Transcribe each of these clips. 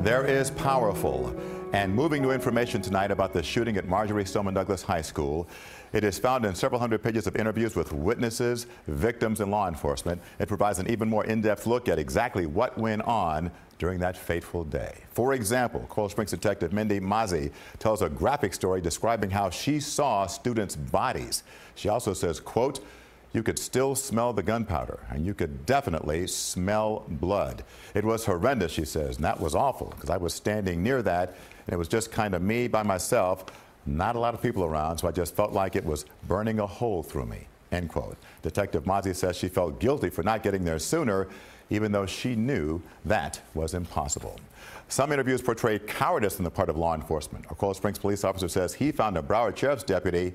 There is powerful and moving new information tonight about the shooting at Marjory Stoneman Douglas High School. It is found in several hundred pages of interviews with witnesses, victims, and law enforcement. It provides an even more in-depth look at exactly what went on during that fateful day. For example, Coral Springs detective Mindy Mazzi tells a graphic story describing how she saw students' bodies. She also says, quote, "You could still smell the gunpowder, and you could definitely smell blood. It was horrendous," she says, and that was awful because I was standing near that, and it was just kind of me by myself, not a lot of people around, so I just felt like it was burning a hole through me, end quote. Detective Mazzi says she felt guilty for not getting there sooner, even though she knew that was impossible. Some interviews portray cowardice on the part of law enforcement. A Coral Springs police officer says he found a Broward Sheriff's deputy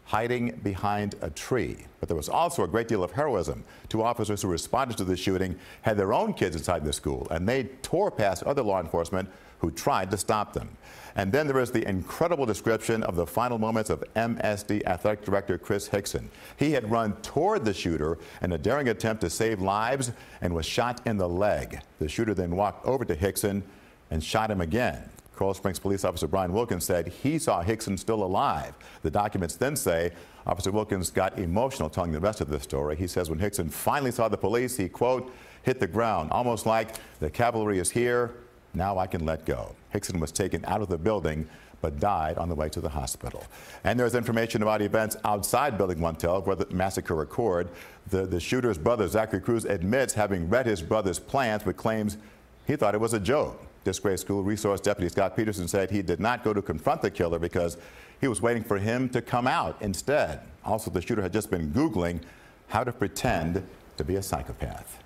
hiding behind a tree. But there was also a great deal of heroism. Two officers who responded to the shooting had their own kids inside the school, and they tore past other law enforcement who tried to stop them. And then there is the incredible description of the final moments of MSD Athletic Director Chris Hickson. He had run toward the shooter in a daring attempt to save lives and was shot in the leg. The shooter then walked over to Hickson and shot him again. Coral Springs police officer Brian Wilkins said he saw Hickson still alive. The documents then say Officer Wilkins got emotional telling the rest of the story. He says when Hickson finally saw the police, he, quote, hit the ground, almost like the cavalry is here, now I can let go. Hickson was taken out of the building but died on the way to the hospital. And there's information about events outside Building 112 where the massacre occurred. The shooter's brother, Zachary Cruz, admits having read his brother's plans but claims he thought it was a joke. Disgraced school resource deputy Scott Peterson said he did not go to confront the killer because he was waiting for him to come out instead. Also, the shooter had just been Googling how to pretend to be a psychopath.